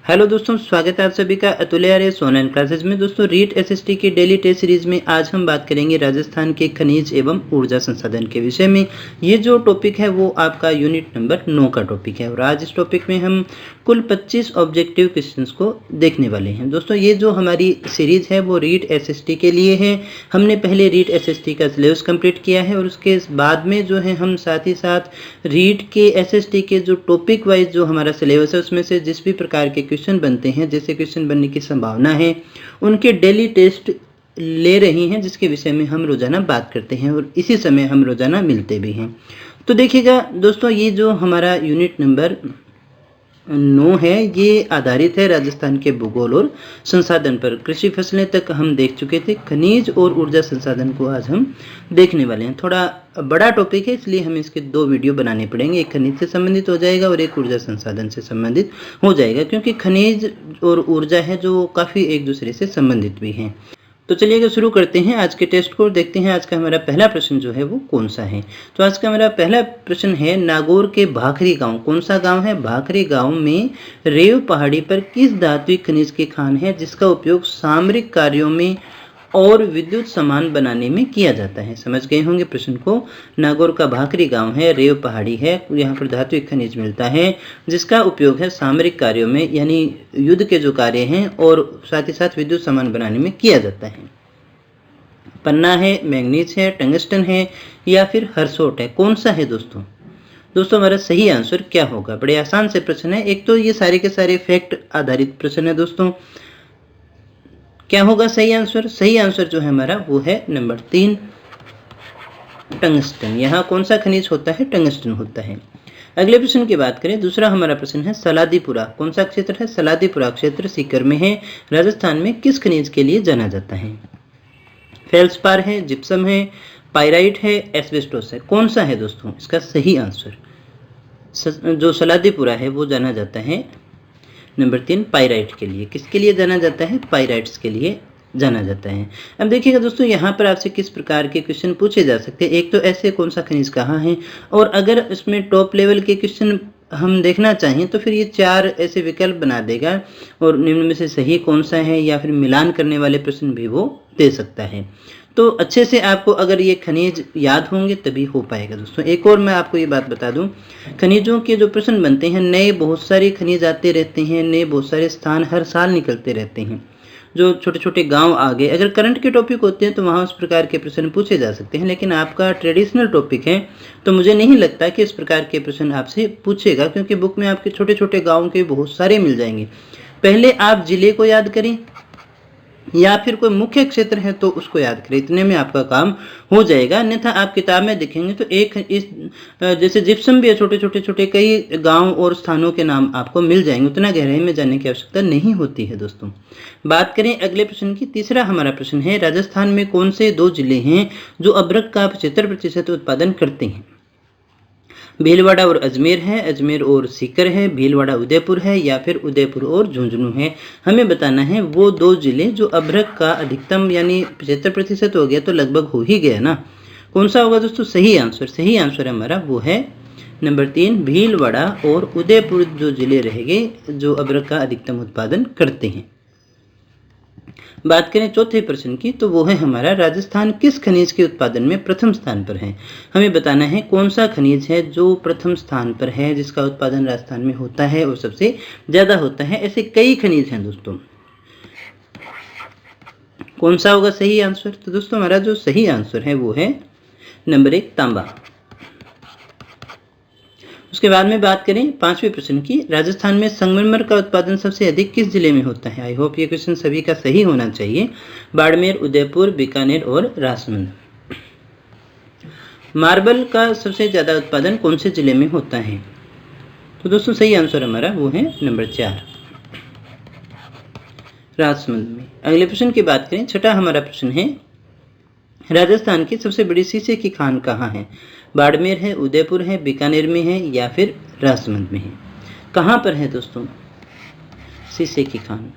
Hello दोस्तों, स्वागत है आप सभी का अतुल्य आर्यस ऑनलाइन क्लासेज में। दोस्तों, रीट एसएसटी की डेली टेस्ट सीरीज में आज हम बात करेंगे राजस्थान के खनिज एवं ऊर्जा संसाधन के विषय में। ये जो टॉपिक है वो आपका यूनिट नंबर 9 का टॉपिक है और आज इस टॉपिक में हम कुल 25 ऑब्जेक्टिव क्वेश्चंस को देखने वाले हैं। दोस्तों, ये जो हमारी सीरीज है वो रीट एसएसटी के लिए है। हमने पहले रीट एसएसटी का सिलेबस कंप्लीट किया है और उसके बाद में जो है हम साथ ही साथ रीट के एसएसटी के जो टॉपिक वाइज जो हमारा सिलेबस है उसमें से जिस भी प्रकार के क्वेश्चन बनते हैं, जैसे क्वेश्चन बनने की संभावना है, उनके डेली टेस्ट ले रही हैं, जिसके विषय में हम रोजाना बात करते हैं और इसी समय हम रोजाना मिलते भी हैं। तो देखिएगा दोस्तों, ये जो हमारा यूनिट नंबर 9 है ये आधारित है राजस्थान के भूगोल और संसाधन पर। कृषि फसलें तक हम देख चुके थे, खनिज और ऊर्जा संसाधन को आज हम देखने वाले हैं। थोड़ा बड़ा टॉपिक है इसलिए हमें इसके 2 वीडियो बनाने पड़ेंगे, एक खनिज से संबंधित हो जाएगा और एक ऊर्जा संसाधन से संबंधित हो जाएगा, क्योंकि खनिज और ऊर्जा है जो काफ़ी एक दूसरे से संबंधित भी हैं। तो चलिए शुरू करते हैं आज के टेस्ट को। देखते हैं आज का हमारा पहला प्रश्न जो है वो कौन सा है। तो आज का हमारा पहला प्रश्न है, नागौर के भाखरी गांव, कौन सा गांव है? भाखरी गांव में रेव पहाड़ी पर किस धात्विक खनिज की खान है जिसका उपयोग सामरिक कार्यों में और विद्युत सामान बनाने में किया जाता है? समझ गए होंगे प्रश्न को। नागौर का भाखरी गांव है, रेव पहाड़ी है, यहाँ पर धात्विक खनिज मिलता है जिसका उपयोग है सामरिक कार्यों में, यानी युद्ध के जो कार्य हैं और साथ ही साथ विद्युत सामान बनाने में किया जाता है। पन्ना है, मैंगनीज है, टंगस्टन है या फिर हरसोट है? कौन सा है दोस्तों? दोस्तों, हमारा सही आंसर क्या होगा? बड़े आसान से प्रश्न है। एक तो ये सारे के सारे फैक्ट आधारित प्रश्न है दोस्तों। क्या होगा सही आंसर? सही आंसर जो है हमारा वो है नंबर 3, टंगस्टन। यहाँ कौन सा खनिज होता है? टंगस्टन होता है। अगले प्रश्न की बात करें, दूसरा हमारा प्रश्न है सलादीपुरा, कौन सा क्षेत्र है? सलादीपुरा क्षेत्र सीकर में है। राजस्थान में किस खनिज के लिए जाना जाता है? फेल्सपार है, जिप्सम है, पाइराइट है, एस्बेस्टोस है? कौन सा है दोस्तों इसका सही आंसर? जो सलादीपुरा है वो जाना जाता है नंबर 3 पाइराइट के लिए। किसके लिए जाना जाता है? पाइराइट्स के लिए जाना जाता है। अब देखिएगा दोस्तों, यहाँ पर आपसे किस प्रकार के क्वेश्चन पूछे जा सकते हैं। एक तो ऐसे कौन सा खनिज कहाँ है, और अगर इसमें टॉप लेवल के क्वेश्चन हम देखना चाहें तो फिर ये 4 ऐसे विकल्प बना देगा और निम्न में से सही कौन सा है, या फिर मिलान करने वाले प्रश्न भी वो दे सकता है। तो अच्छे से आपको अगर ये खनिज याद होंगे तभी हो पाएगा दोस्तों। एक और मैं आपको ये बात बता दूं, खनिजों के जो प्रश्न बनते हैं, नए बहुत सारे खनिज आते रहते हैं, नए बहुत सारे स्थान हर साल निकलते रहते हैं। जो छोटे छोटे गांव आ गए, अगर करंट के टॉपिक होते हैं तो वहाँ उस प्रकार के प्रश्न पूछे जा सकते हैं, लेकिन आपका ट्रेडिशनल टॉपिक है तो मुझे नहीं लगता कि इस प्रकार के प्रश्न आपसे पूछेगा, क्योंकि बुक में आपके छोटे छोटे गाँव के बहुत सारे मिल जाएंगे। पहले आप जिले को याद करें या फिर कोई मुख्य क्षेत्र है तो उसको याद करें, इतने में आपका काम हो जाएगा। अन्यथा आप किताब में देखेंगे तो एक इस जैसे जिप्सम भी है, छोटे छोटे छोटे कई गांव और स्थानों के नाम आपको मिल जाएंगे, उतना गहराई में जाने की आवश्यकता नहीं होती है दोस्तों। बात करें अगले प्रश्न की, तीसरा हमारा प्रश्न है, राजस्थान में कौन से 2 जिले हैं जो अभ्रक का 75% उत्पादन करते हैं? भीलवाड़ा और अजमेर है, अजमेर और सीकर है, भीलवाड़ा उदयपुर है या फिर उदयपुर और झुंझुनू है? हमें बताना है वो 2 जिले जो अभ्रक का अधिकतम यानी 75% हो गया तो लगभग हो ही गया ना। कौन सा होगा दोस्तों सही आंसर? सही आंसर हमारा वो है नंबर 3 भीलवाड़ा और उदयपुर जो जिले रहेंगे जो अभ्रक का अधिकतम उत्पादन करते हैं। बात करें चौथे प्रश्न की, तो वो है हमारा, राजस्थान किस खनिज के उत्पादन में प्रथम स्थान पर है? हमें बताना है कौन सा खनिज है जो प्रथम स्थान पर है, जिसका उत्पादन राजस्थान में होता है और सबसे ज्यादा होता है। ऐसे कई खनिज हैं दोस्तों, कौन सा होगा सही आंसर? तो दोस्तों हमारा जो सही आंसर है वो है नंबर 1 तांबा। उसके बाद में बात करें 5वें प्रश्न की, राजस्थान में संगमरमर का उत्पादन सबसे अधिक किस जिले में होता है? आई होप ये क्वेश्चन सभी का सही होना चाहिए। बाड़मेर, उदयपुर, बीकानेर और राजसमंद। मार्बल का सबसे ज्यादा उत्पादन कौन से जिले में होता है? तो दोस्तों सही आंसर हमारा वो है नंबर 4 राजसमंद में। अगले प्रश्न की बात करें, छठा हमारा प्रश्न है, राजस्थान की सबसे बड़ी शीशे की खान कहाँ है? बाड़मेर है, उदयपुर है, बीकानेर में है या फिर राजसमंद में है? कहाँ पर है दोस्तों शीशे की खान?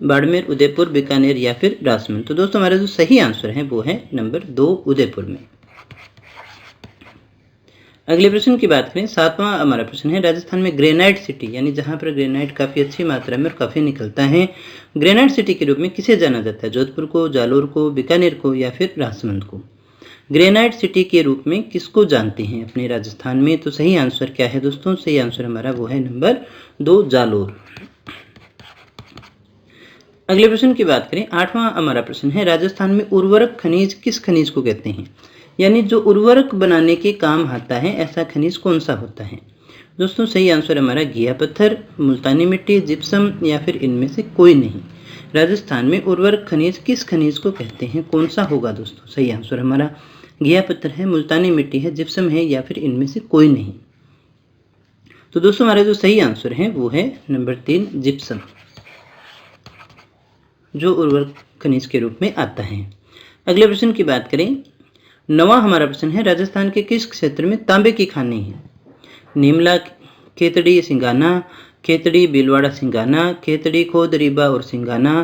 बाड़मेर, उदयपुर, बीकानेर या फिर राजसमंद? तो दोस्तों हमारा जो सही आंसर है वो है नंबर 2 उदयपुर में। अगले प्रश्न की बात करें, 7वां हमारा प्रश्न है, राजस्थान में ग्रेनाइट सिटी यानी जहां पर ग्रेनाइट काफी अच्छी मात्रा में और काफी निकलता है, ग्रेनाइट सिटी के रूप में किसे जाना जाता है? जोधपुर को, जालोर को, बीकानेर को या फिर राजसमंद को? ग्रेनाइट सिटी के रूप में किसको जानते हैं अपने राजस्थान में? तो सही आंसर क्या है दोस्तों? सही आंसर हमारा वो है नंबर 2, जालोर। अगले प्रश्न की बात करें, 8वां हमारा प्रश्न है, राजस्थान में उर्वरक खनिज किस खनिज को कहते हैं? यानी जो उर्वरक बनाने के काम आता है, ऐसा खनिज कौन सा होता है? दोस्तों सही आंसर हमारा घिया पत्थर, मुल्तानी मिट्टी, जिप्सम या फिर इनमें से कोई नहीं। राजस्थान में उर्वरक खनिज किस खनिज को कहते हैं? कौन सा होगा दोस्तों? सही आंसर हमारा घिया पत्थर है, मुल्तानी मिट्टी है, जिप्सम है या फिर इनमें से कोई नहीं। तो दोस्तों हमारा जो सही आंसर है वो है नंबर 3, जिप्सम, जो उर्वरक खनिज के रूप में आता है। अगले प्रश्न की बात करें, 9वां हमारा प्रश्न है, राजस्थान के किस क्षेत्र में तांबे की खानें हैं? नीमला, खेतड़ी, सिंगाना, खेतड़ी, भीलवाड़ा, सिंगाना, खेतड़ी, खोदरीबा और सिंगाना,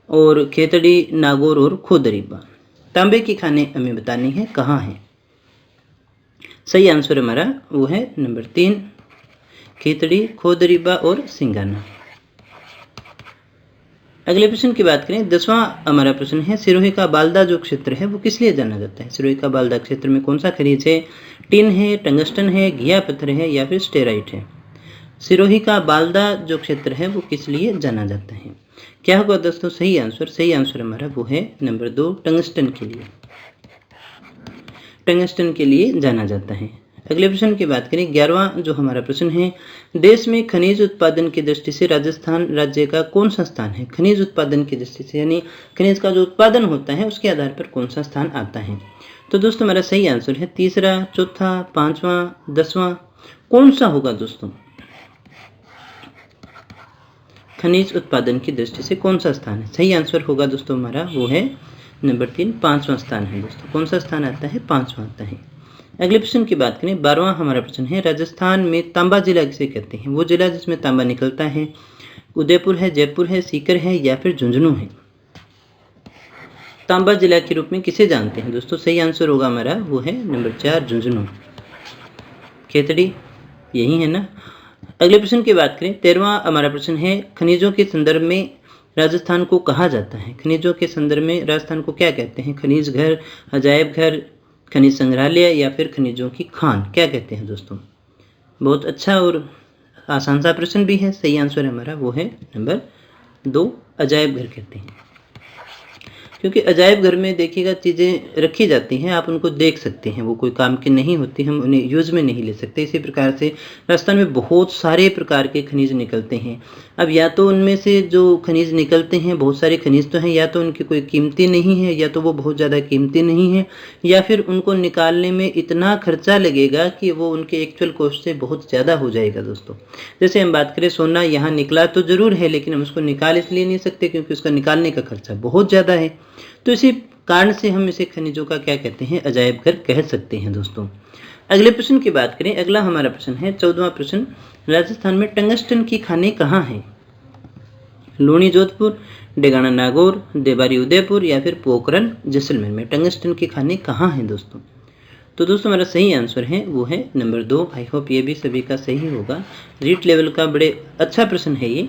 और खेतड़ी, नागौर और खोदरीबा। तांबे की खानें हमें बतानी है कहाँ है। सही आंसर हमारा वो है नंबर 3, खेतड़ी, खोदरीबा और सिंगाना। अगले प्रश्न की बात करें, 10वां हमारा प्रश्न है, सिरोही का बालदा जो क्षेत्र है वो किस लिए जाना जाता है? सिरोही का बालदा क्षेत्र में कौन सा खनिज है? टिन है, टंगस्टन है, घिया पत्थर है या फिर स्टेराइट है? सिरोही का बालदा जो क्षेत्र है वो किस लिए जाना जाता है? क्या होगा दोस्तों सही आंसर? सही आंसर हमारा वो है नंबर 2, टंगस्टन के लिए। टंगस्टन के लिए जाना जाता है। अगले प्रश्न की बात करें, 11वां जो हमारा प्रश्न है, देश में खनिज उत्पादन की दृष्टि से राजस्थान राज्य का कौन सा स्थान है? खनिज उत्पादन की दृष्टि से यानी खनिज का जो उत्पादन होता है उसके आधार पर कौन सा स्थान आता है? तो दोस्तों हमारा सही आंसर है 3रा, 4था, 5वां, 10वां। कौन सा होगा दोस्तों? खनिज उत्पादन की दृष्टि से कौन सा स्थान है? सही आंसर होगा दोस्तों हमारा वो है नंबर 3, 5वां स्थान है दोस्तों। कौन सा स्थान आता है? 5वां आता है। अगले प्रश्न की बात करें, 12वां हमारा प्रश्न है, राजस्थान में तांबा जिला किसे कहते हैं? वो जिला जिसमें तांबा निकलता है। उदयपुर है, जयपुर है, सीकर है या फिर झुंझुनू है? तांबा जिला के रूप में किसे जानते हैं दोस्तों? सही आंसर होगा हमारा वो है नंबर 4, झुंझुनू। खेतड़ी यही है ना। अगले प्रश्न की बात करें, 13वां हमारा प्रश्न है, खनिजों के संदर्भ में राजस्थान को कहा जाता है? खनिजों के संदर्भ में राजस्थान को क्या कहते हैं? खनिज घर, अजायब घर, खनिज संग्रहालय या फिर खनिजों की खान, क्या कहते हैं दोस्तों? बहुत अच्छा और आसान सा प्रश्न भी है। सही आंसर हमारा वो है नंबर 2, अजायब घर कहते हैं। क्योंकि अजायब घर में देखिएगा चीज़ें रखी जाती हैं, आप उनको देख सकते हैं, वो कोई काम की नहीं होती, हम उन्हें यूज़ में नहीं ले सकते। इसी प्रकार से राजस्थान में बहुत सारे प्रकार के खनिज निकलते हैं। अब या तो उनमें से जो खनिज निकलते हैं, बहुत सारे खनिज तो हैं, या तो उनकी कोई कीमती नहीं है, या तो वो बहुत ज़्यादा कीमती नहीं है, या फिर उनको निकालने में इतना खर्चा लगेगा कि वो उनके एक्चुअल कॉस्ट से बहुत ज़्यादा हो जाएगा दोस्तों। जैसे हम बात करें, सोना यहाँ निकला तो ज़रूर है, लेकिन हम उसको निकाल इसलिए नहीं सकते क्योंकि उसका निकालने का खर्चा बहुत ज़्यादा है। तो इसी कारण से हम इसे खनिजों का क्या कहते हैं? अजायब घर कह सकते हैं दोस्तों। अगले प्रश्न की बात करें, अगला हमारा प्रश्न है 14वां प्रश्न, राजस्थान में टंगस्टन की खानें कहाँ हैं? लूणी जोधपुर, डेगाना नागौर, देवारी उदयपुर या फिर पोखरन जैसलमेर में टंगस्टन की खानें कहाँ हैं दोस्तों? तो दोस्तों हमारा सही आंसर है वो है नंबर 2। आई होप ये भी सभी का सही होगा। रीट लेवल का बड़े अच्छा प्रश्न है ये।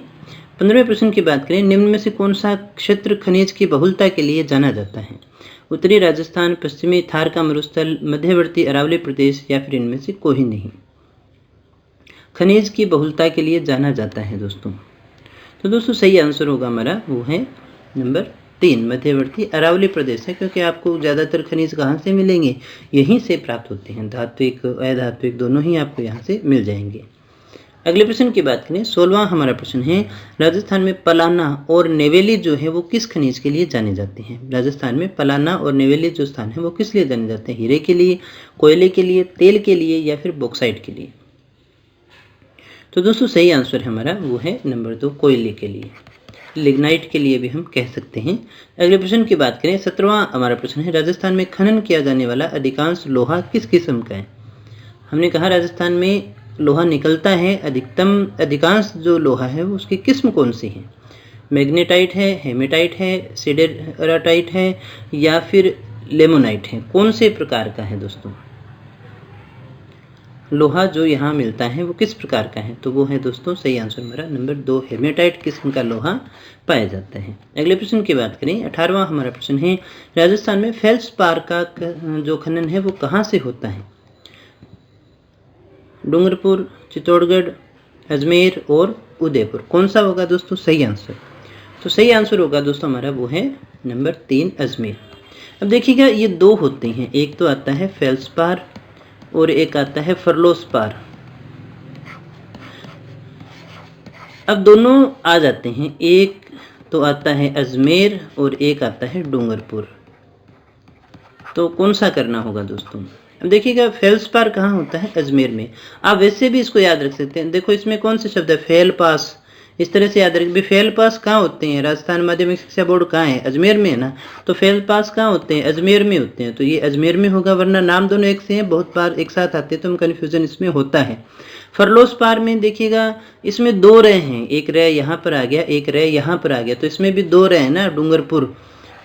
15वें प्रश्न की बात करें, निम्न में से कौन सा क्षेत्र खनिज की बहुलता के लिए जाना जाता है? उत्तरी राजस्थान, पश्चिमी थार का मरुस्थल, मध्यवर्ती अरावली प्रदेश या फिर इनमें से कोई नहीं? खनिज की बहुलता के लिए जाना जाता है दोस्तों। तो दोस्तों सही आंसर होगा हमारा वो है नंबर 3, मध्यवर्ती अरावली प्रदेश है। क्योंकि आपको ज़्यादातर खनिज कहाँ से मिलेंगे? यहीं से प्राप्त होते हैं, धात्विक अधात्विक दोनों ही आपको यहाँ से मिल जाएंगे। अगले प्रश्न की बात करें, 16वां हमारा प्रश्न है, राजस्थान में पलाना और नेवेली जो है वो किस खनिज के लिए जाने जाते हैं? राजस्थान में पलाना और नेवेली जो स्थान है वो किस लिए जाने जाते हैं? हीरे के लिए, कोयले के लिए, तेल के लिए या फिर बॉक्साइट के लिए? तो दोस्तों सही आंसर हमारा वो है नंबर 2, कोयले के लिए, लिग्नाइट के लिए भी हम कह सकते हैं। अगले प्रश्न की बात करें, 17वां हमारा प्रश्न है, राजस्थान में खनन किया जाने वाला अधिकांश लोहा किस किस्म का है? हमने कहा राजस्थान में लोहा निकलता है, अधिकांश जो लोहा है वो उसकी किस्म कौन सी है? मैग्नेटाइट है, हेमेटाइट है, सिडेराटाइट है या फिर लेमोनाइट है? कौन से प्रकार का है दोस्तों? लोहा जो यहाँ मिलता है वो किस प्रकार का है? तो वो है दोस्तों सही आंसर हमारा नंबर 2 हेमेटाइट किस्म का लोहा पाया जाता है। अगले प्रश्न की बात करें 18वां हमारा प्रश्न है राजस्थान में फेल्सपार का जो खनन है वो कहाँ से होता है? डूंगरपुर, चित्तौड़गढ़, अजमेर और उदयपुर। कौन सा होगा दोस्तों सही आंसर? तो सही आंसर होगा दोस्तों हमारा वो है नंबर 3 अजमेर। अब देखिएगा ये दो होते हैं, एक तो आता है फेल्सपार और एक आता है फर्लोस्पार। अब दोनों आ जाते हैं, एक तो आता है अजमेर और एक आता है डूंगरपुर। तो कौन सा करना होगा दोस्तों? अब देखिएगा फेल्सपार कहाँ होता है? अजमेर में। आप वैसे भी इसको याद रख सकते हैं, देखो इसमें कौन से शब्द है? फेल पास, इस तरह से याद रखें। फेल पास कहाँ होते हैं? राजस्थान माध्यमिक शिक्षा बोर्ड कहाँ है? अजमेर में है ना। तो फेल पास कहाँ होते हैं? अजमेर में होते हैं। तो ये अजमेर में होगा, वरना नाम दोनों एक से हैं, बहुत बार एक साथ आते हैं तो हम कन्फ्यूजन इसमें होता है। फर्लोस्पार में देखिएगा इसमें दो रह हैं, एक रह यहाँ पर आ गया, एक रह यहाँ पर आ गया, तो इसमें भी दो रह है ना डूंगरपुर।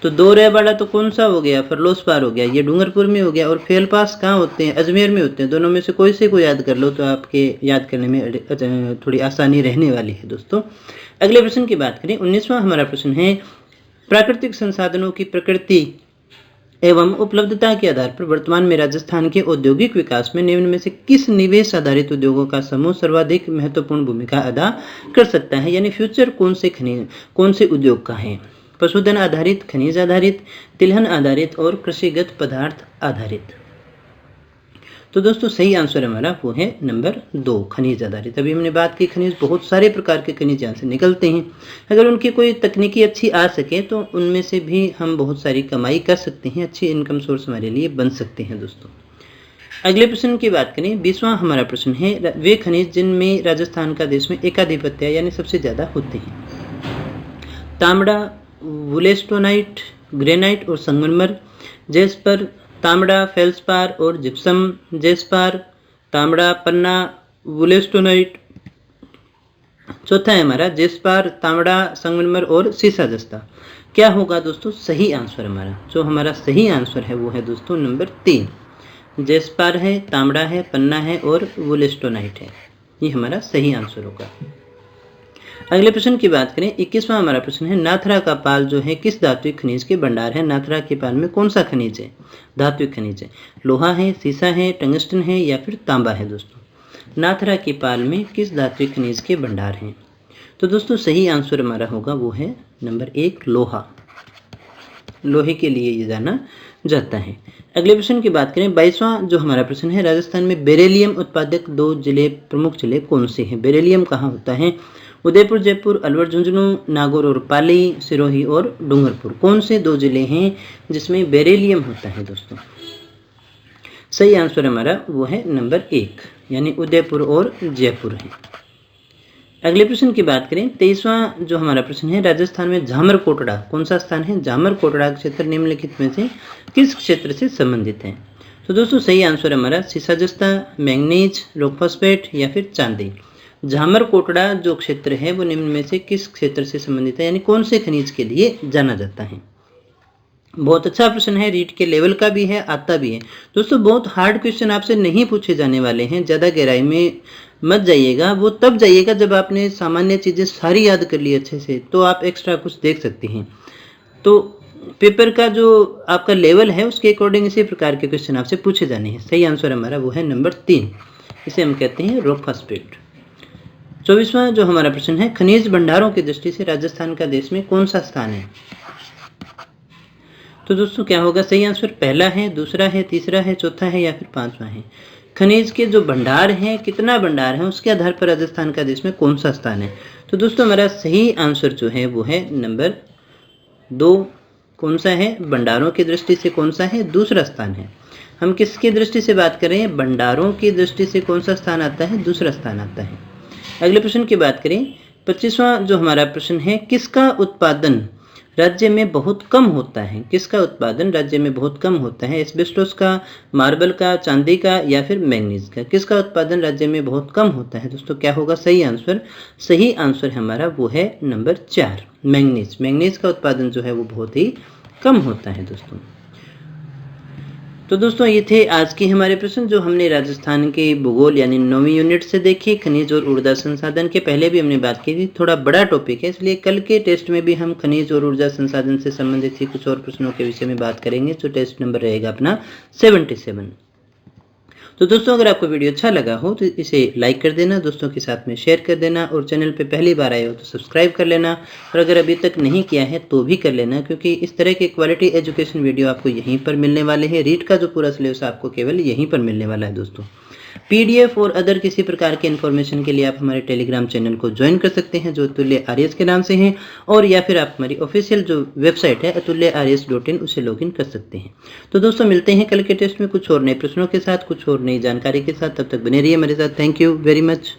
तो दो रह वाला तो कौन सा हो गया? फर्लोस्पार हो गया, ये डूंगरपुर में हो गया। और फेल पास कहाँ होते हैं? अजमेर में होते हैं। दोनों में से कोई से को याद कर लो तो आपके याद करने में थोड़ी आसानी रहने वाली है दोस्तों। अगले प्रश्न की बात करें 19वां हमारा प्रश्न है प्राकृतिक संसाधनों की प्रकृति एवं उपलब्धता के आधार पर वर्तमान में राजस्थान के औद्योगिक विकास में निम्न में से किस निवेश आधारित उद्योगों का समूह सर्वाधिक महत्वपूर्ण भूमिका अदा कर सकता है? यानी फ्यूचर कौन से उद्योग का है? पशुधन आधारित, खनिज आधारित, तिलहन आधारित और कृषिगत पदार्थ आधारित। तो दोस्तों सही आंसर हमारा वो है नंबर 2 खनिज आधारित। अभी हमने बात की खनिज, बहुत सारे प्रकार के खनिज यहाँ से निकलते हैं। अगर उनकी कोई तकनीकी अच्छी आ सके तो उनमें से भी हम बहुत सारी कमाई कर सकते हैं, अच्छी इनकम सोर्स हमारे लिए बन सकते हैं दोस्तों। अगले प्रश्न की बात करें 20वां हमारा प्रश्न है वे खनिज जिनमें राजस्थान का देश में एकाधिपत्य यानी सबसे ज़्यादा होते हैं। तांबड़ा, वुलेस्टोनाइट, ग्रेनाइट और संगमरमर, जेस्पर, तांबड़ा, फेल्सपार और जिप्सम, जेस्पार, तांबड़ा, पन्ना, वुलेस्टोनाइट। चौथा है हमारा जेस्पार, तांबड़ा, संगमरमर और सीसा जस्ता। क्या होगा दोस्तों सही आंसर हमारा? जो हमारा सही आंसर है वो है दोस्तों नंबर 3 जेस्पार है, तांबड़ा है, पन्ना है और वुलेस्टोनाइट है। ये हमारा सही आंसर होगा। अगले प्रश्न की बात करें 21वां हमारा प्रश्न है नाथरा का पाल जो है किस धात्विक खनिज के भंडार है? नाथरा के पाल में कौन सा खनिज है? धात्विक खनिज है। लोहा है, सीसा है, टंगस्टन है या फिर तांबा है दोस्तों? नाथरा के पाल में किस धात्विक खनिज के भंडार हैं? तो दोस्तों सही आंसर हमारा होगा वो है नंबर 1 लोहा। लोहे के लिए ये जाना जाता है। अगले प्रश्न की बात करें 22वां जो हमारा प्रश्न है राजस्थान में बेरिलियम उत्पादक 2 जिले, प्रमुख जिले कौन से हैं? बेरिलियम कहाँ होता है? उदयपुर, जयपुर, अलवर, झुंझुनू, नागौर और पाली, सिरोही और डूंगरपुर। कौन से 2 जिले हैं जिसमें बेरिलियम होता है दोस्तों? सही आंसर हमारा वो है नंबर 1 यानी उदयपुर और जयपुर है। अगले प्रश्न की बात करें 23वां जो हमारा प्रश्न है राजस्थान में झामर कोटड़ा कौन सा स्थान है? झामर कोटड़ा क्षेत्र निम्नलिखित में से किस क्षेत्र से संबंधित है? तो दोस्तों सही आंसर हमारा सीसा जस्ता, मैंगनीज, रॉक फॉस्फेट या फिर चांदी। झामर कोटड़ा जो क्षेत्र है वो निम्न में से किस क्षेत्र से संबंधित है, यानी कौन से खनिज के लिए जाना जाता है? बहुत अच्छा प्रश्न है, रीट के लेवल का भी है, आता भी है दोस्तों। बहुत हार्ड क्वेश्चन आपसे नहीं पूछे जाने वाले हैं, ज़्यादा गहराई में मत जाइएगा। वो तब जाइएगा जब आपने सामान्य चीज़ें सारी याद कर ली अच्छे से, तो आप एक्स्ट्रा कुछ देख सकते हैं। तो पेपर का जो आपका लेवल है उसके अकॉर्डिंग इसी प्रकार के क्वेश्चन आपसे पूछे जाने हैं। सही आंसर हमारा वो है नंबर 3, इसे हम कहते हैं रॉक फॉस्फेट। 24वां जो हमारा प्रश्न है खनिज भंडारों की दृष्टि से राजस्थान का देश में कौन सा स्थान है? तो दोस्तों क्या होगा सही आंसर? पहला है, दूसरा है, तीसरा है, चौथा है या फिर 5वां है? खनिज के जो भंडार हैं, कितना भंडार है, उसके आधार पर राजस्थान का देश में कौन सा स्थान है। तो दोस्तों हमारा सही आंसर जो है वो है नंबर 2। कौन सा है? भंडारों की दृष्टि से कौन सा है? दूसरा स्थान है। हम किसकी दृष्टि से बात कर रहे हैं? भंडारों की दृष्टि से कौन सा स्थान आता है? दूसरा स्थान आता है। अगले प्रश्न की बात करें 25वां जो हमारा प्रश्न है किसका उत्पादन राज्य में बहुत कम होता है? किसका उत्पादन राज्य में बहुत कम होता है? एस्बेस्टोस का, मार्बल का, चांदी का या फिर मैंगनीज का? किसका उत्पादन राज्य में बहुत कम होता है दोस्तों? क्या होगा सही आंसर? सही आंसर हमारा वो है नंबर 4 मैंगनीज। मैंगनीज का उत्पादन जो है वो बहुत ही कम होता है दोस्तों। तो दोस्तों ये थे आज के हमारे प्रश्न जो हमने राजस्थान के भूगोल यानी 9वीं यूनिट से देखे। खनिज और ऊर्जा संसाधन के पहले भी हमने बात की थी, थोड़ा बड़ा टॉपिक है इसलिए कल के टेस्ट में भी हम खनिज और ऊर्जा संसाधन से संबंधित ही कुछ और प्रश्नों के विषय में बात करेंगे जो टेस्ट नंबर रहेगा अपना 77। तो दोस्तों अगर आपको वीडियो अच्छा लगा हो तो इसे लाइक कर देना, दोस्तों के साथ में शेयर कर देना और चैनल पे पहली बार आए हो तो सब्सक्राइब कर लेना और अगर अभी तक नहीं किया है तो भी कर लेना, क्योंकि इस तरह के क्वालिटी एजुकेशन वीडियो आपको यहीं पर मिलने वाले हैं। रीट का जो पूरा सिलेबस आपको केवल यहीं पर मिलने वाला है दोस्तों। पीडीएफ और अदर किसी प्रकार के इन्फॉर्मेशन के लिए आप हमारे टेलीग्राम चैनल को ज्वाइन कर सकते हैं जो अतुल्य आर्यस के नाम से है, और या फिर आप हमारी ऑफिशियल जो वेबसाइट है atulyaryas.in उसे लॉगिन कर सकते हैं। तो दोस्तों मिलते हैं कल के टेस्ट में कुछ और नए प्रश्नों के साथ, कुछ और नई जानकारी के साथ। तब तक बने रहिए हमारे साथ। Thank you very much.